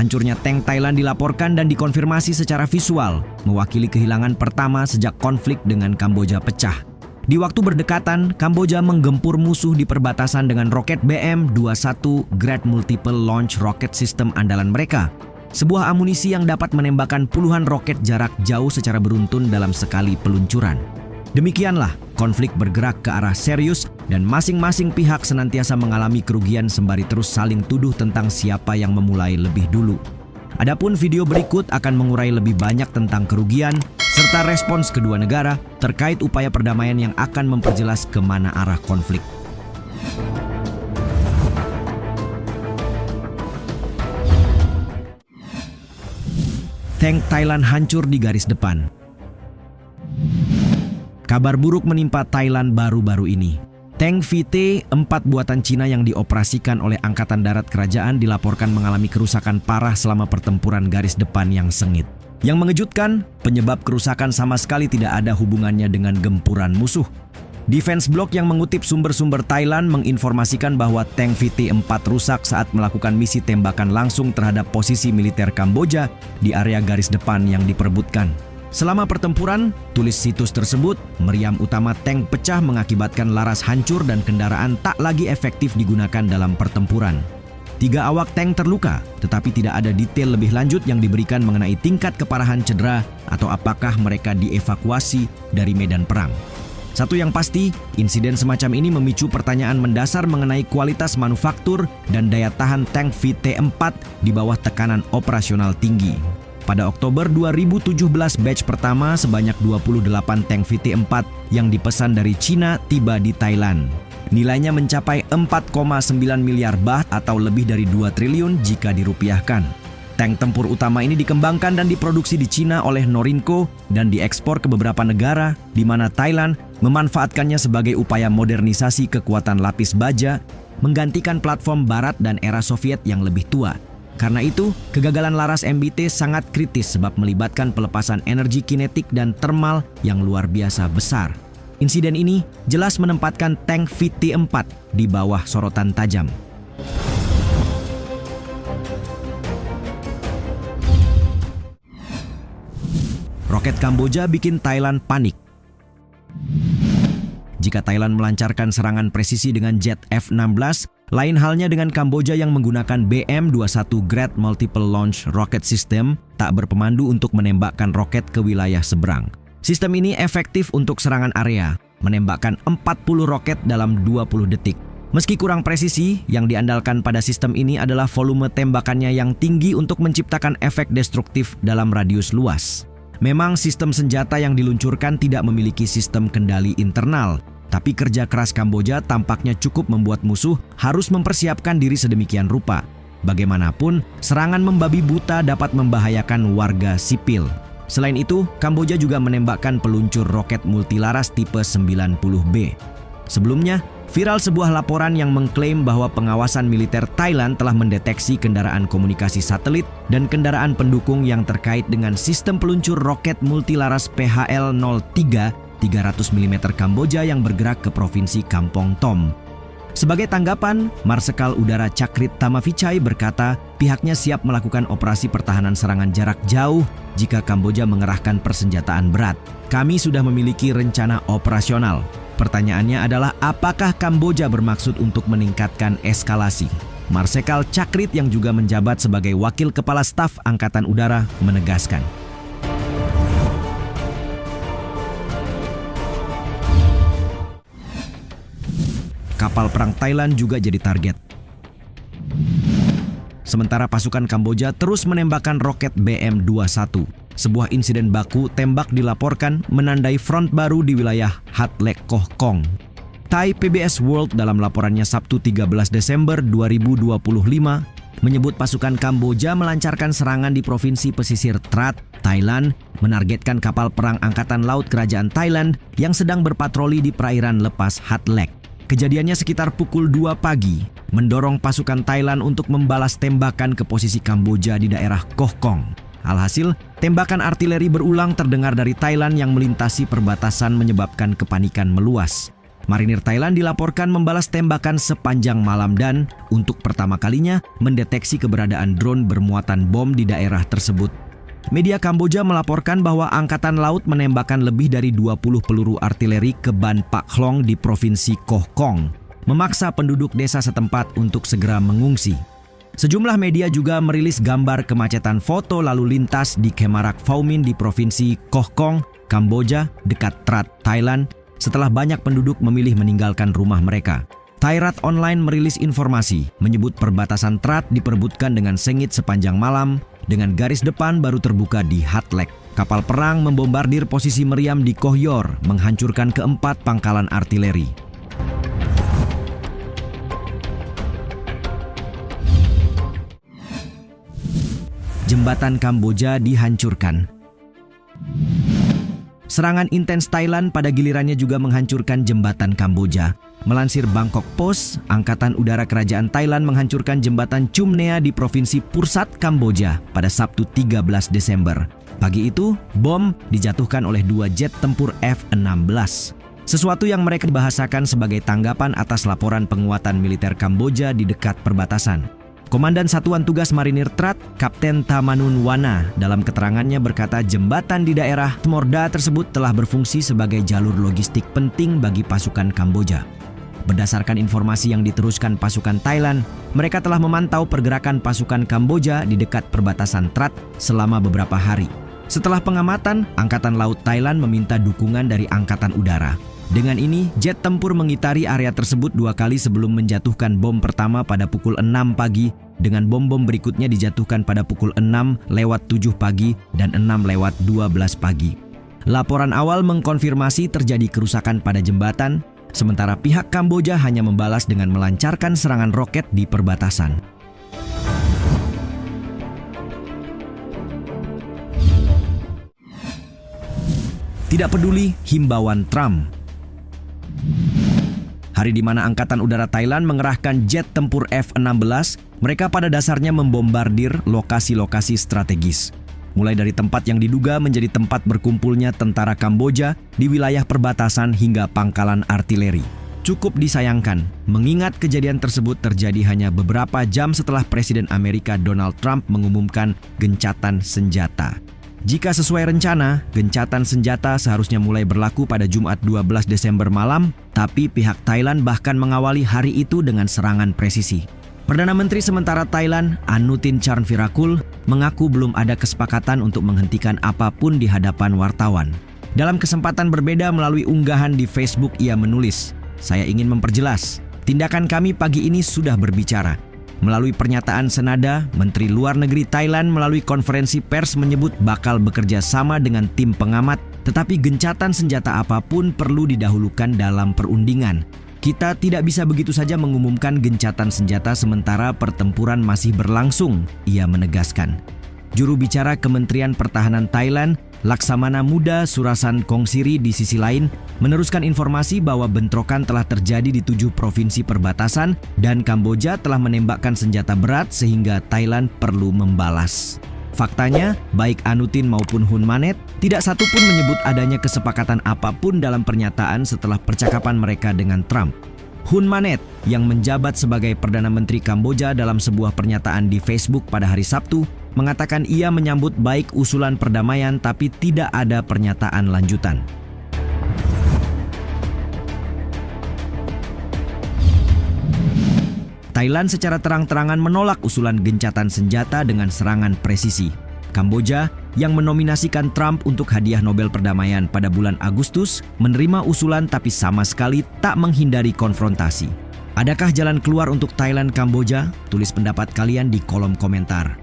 Hancurnya tank Thailand dilaporkan dan dikonfirmasi secara visual, mewakili kehilangan pertama sejak konflik dengan Kamboja pecah. Di waktu berdekatan, Kamboja menggempur musuh di perbatasan dengan roket BM-21 Great Multiple Launch Rocket System andalan mereka. Sebuah amunisi yang dapat menembakkan puluhan roket jarak jauh secara beruntun dalam sekali peluncuran. Demikianlah, konflik bergerak ke arah serius dan masing-masing pihak senantiasa mengalami kerugian sembari terus saling tuduh tentang siapa yang memulai lebih dulu. Adapun video berikut akan mengurai lebih banyak tentang kerugian serta respons kedua negara terkait upaya perdamaian yang akan memperjelas kemana arah konflik. Tank Thailand hancur di garis depan. Kabar buruk menimpa Thailand baru-baru ini. Tank VT-4 buatan Cina yang dioperasikan oleh Angkatan Darat Kerajaan dilaporkan mengalami kerusakan parah selama pertempuran garis depan yang sengit. Yang mengejutkan, penyebab kerusakan sama sekali tidak ada hubungannya dengan gempuran musuh. Defense Block yang mengutip sumber-sumber Thailand menginformasikan bahwa tank VT-4 rusak saat melakukan misi tembakan langsung terhadap posisi militer Kamboja di area garis depan yang diperebutkan. Selama pertempuran, tulis situs tersebut, meriam utama tank pecah mengakibatkan laras hancur dan kendaraan tak lagi efektif digunakan dalam pertempuran. 3 awak tank terluka, tetapi tidak ada detail lebih lanjut yang diberikan mengenai tingkat keparahan cedera atau apakah mereka dievakuasi dari medan perang. Satu yang pasti, insiden semacam ini memicu pertanyaan mendasar mengenai kualitas manufaktur dan daya tahan tank VT-4 di bawah tekanan operasional tinggi. Pada Oktober 2017 batch pertama sebanyak 28 tank VT-4 yang dipesan dari Cina tiba di Thailand. Nilainya mencapai 4,9 miliar baht atau lebih dari 2 triliun jika dirupiahkan. Tank tempur utama ini dikembangkan dan diproduksi di Cina oleh Norinco dan diekspor ke beberapa negara di mana Thailand memanfaatkannya sebagai upaya modernisasi kekuatan lapis baja, menggantikan platform barat dan era Soviet yang lebih tua. Karena itu, kegagalan laras MBT sangat kritis sebab melibatkan pelepasan energi kinetik dan termal yang luar biasa besar. Insiden ini jelas menempatkan tank VT-4 di bawah sorotan tajam. Roket Kamboja bikin Thailand panik. Jika Thailand melancarkan serangan presisi dengan jet F-16, lain halnya dengan Kamboja yang menggunakan BM-21 Great Multiple Launch Rocket System tak berpemandu untuk menembakkan roket ke wilayah seberang. Sistem ini efektif untuk serangan area, menembakkan 40 roket dalam 20 detik. Meski kurang presisi, yang diandalkan pada sistem ini adalah volume tembakannya yang tinggi untuk menciptakan efek destruktif dalam radius luas. Memang sistem senjata yang diluncurkan tidak memiliki sistem kendali internal, tapi kerja keras Kamboja tampaknya cukup membuat musuh harus mempersiapkan diri sedemikian rupa. Bagaimanapun, serangan membabi buta dapat membahayakan warga sipil. Selain itu, Kamboja juga menembakkan peluncur roket multilaras tipe 90B. Sebelumnya, viral sebuah laporan yang mengklaim bahwa pengawasan militer Thailand telah mendeteksi kendaraan komunikasi satelit dan kendaraan pendukung yang terkait dengan sistem peluncur roket multilaras PHL-03 300 mm Kamboja yang bergerak ke provinsi Kampong Tom. Sebagai tanggapan, Marsekal Udara Chakrit Tamavichai berkata pihaknya siap melakukan operasi pertahanan serangan jarak jauh jika Kamboja mengerahkan persenjataan berat. Kami sudah memiliki rencana operasional. Pertanyaannya adalah apakah Kamboja bermaksud untuk meningkatkan eskalasi? Marsekal Chakrit yang juga menjabat sebagai Wakil Kepala Staf Angkatan Udara menegaskan. Kapal perang Thailand juga jadi target. Sementara pasukan Kamboja terus menembakkan roket BM-21. Sebuah insiden baku tembak dilaporkan menandai front baru di wilayah Hat Lek Koh Kong. Thai PBS World dalam laporannya Sabtu 13 Desember 2025 menyebut pasukan Kamboja melancarkan serangan di provinsi pesisir Trat, Thailand, menargetkan kapal perang Angkatan Laut Kerajaan Thailand yang sedang berpatroli di perairan lepas Hat Lek. Kejadiannya sekitar pukul 2 pagi, mendorong pasukan Thailand untuk membalas tembakan ke posisi Kamboja di daerah Koh Kong. Alhasil, tembakan artileri berulang terdengar dari Thailand yang melintasi perbatasan menyebabkan kepanikan meluas. Marinir Thailand dilaporkan membalas tembakan sepanjang malam dan, untuk pertama kalinya, mendeteksi keberadaan drone bermuatan bom di daerah tersebut. Media Kamboja melaporkan bahwa Angkatan Laut menembakkan lebih dari 20 peluru artileri ke Ban Pak Klong di Provinsi Koh Kong, memaksa penduduk desa setempat untuk segera mengungsi. Sejumlah media juga merilis gambar kemacetan foto lalu lintas di Kemarak Phau Min di Provinsi Koh Kong, Kamboja, dekat Trat, Thailand, setelah banyak penduduk memilih meninggalkan rumah mereka. Thairat Online merilis informasi, menyebut perbatasan Trat diperebutkan dengan sengit sepanjang malam, dengan garis depan baru terbuka di Hatlek. Kapal perang membombardir posisi meriam di Koh Yor, menghancurkan keempat pangkalan artileri. Jembatan Kamboja dihancurkan. Serangan intens Thailand pada gilirannya juga menghancurkan jembatan Kamboja. Melansir Bangkok Post, Angkatan Udara Kerajaan Thailand menghancurkan jembatan Chum Nea di Provinsi Pursat, Kamboja pada Sabtu 13 Desember. Pagi itu, bom dijatuhkan oleh 2 jet tempur F-16. Sesuatu yang mereka bahasakan sebagai tanggapan atas laporan penguatan militer Kamboja di dekat perbatasan. Komandan Satuan Tugas Marinir Trat, Kapten Tamanun Wana, dalam keterangannya berkata jembatan di daerah Tmorda tersebut telah berfungsi sebagai jalur logistik penting bagi pasukan Kamboja. Berdasarkan informasi yang diteruskan pasukan Thailand, mereka telah memantau pergerakan pasukan Kamboja di dekat perbatasan Trat selama beberapa hari. Setelah pengamatan, Angkatan Laut Thailand meminta dukungan dari Angkatan Udara. Dengan ini, jet tempur mengitari area tersebut 2 kali sebelum menjatuhkan bom pertama pada pukul 6 pagi, dengan bom-bom berikutnya dijatuhkan pada pukul 6:07 pagi dan 6:12 pagi. Laporan awal mengkonfirmasi terjadi kerusakan pada jembatan, sementara pihak Kamboja hanya membalas dengan melancarkan serangan roket di perbatasan. Tidak peduli himbauan Trump. Hari di mana Angkatan Udara Thailand mengerahkan jet tempur F-16, mereka pada dasarnya membombardir lokasi-lokasi strategis. Mulai dari tempat yang diduga menjadi tempat berkumpulnya tentara Kamboja di wilayah perbatasan hingga pangkalan artileri. Cukup disayangkan, mengingat kejadian tersebut terjadi hanya beberapa jam setelah Presiden Amerika Donald Trump mengumumkan gencatan senjata. Jika sesuai rencana, gencatan senjata seharusnya mulai berlaku pada Jumat 12 Desember malam, tapi pihak Thailand bahkan mengawali hari itu dengan serangan presisi. Perdana Menteri sementara Thailand, Anutin Charnvirakul, mengaku belum ada kesepakatan untuk menghentikan apapun di hadapan wartawan. Dalam kesempatan berbeda melalui unggahan di Facebook, ia menulis, "Saya ingin memperjelas, tindakan kami pagi ini sudah berbicara." Melalui pernyataan senada, Menteri Luar Negeri Thailand melalui konferensi pers menyebut bakal bekerja sama dengan tim pengamat, tetapi gencatan senjata apapun perlu didahulukan dalam perundingan. Kita tidak bisa begitu saja mengumumkan gencatan senjata sementara pertempuran masih berlangsung, ia menegaskan. Juru bicara Kementerian Pertahanan Thailand, Laksamana Muda Surasan Kongsiri di sisi lain, meneruskan informasi bahwa bentrokan telah terjadi di 7 provinsi perbatasan dan Kamboja telah menembakkan senjata berat sehingga Thailand perlu membalas. Faktanya, baik Anutin maupun Hun Manet, tidak satu pun menyebut adanya kesepakatan apapun dalam pernyataan setelah percakapan mereka dengan Trump. Hun Manet, yang menjabat sebagai Perdana Menteri Kamboja dalam sebuah pernyataan di Facebook pada hari Sabtu, mengatakan ia menyambut baik usulan perdamaian tapi tidak ada pernyataan lanjutan. Thailand secara terang-terangan menolak usulan gencatan senjata dengan serangan presisi. Kamboja, yang menominasikan Trump untuk hadiah Nobel Perdamaian pada bulan Agustus, menerima usulan tapi sama sekali tak menghindari konfrontasi. Adakah jalan keluar untuk Thailand Kamboja? Tulis pendapat kalian di kolom komentar.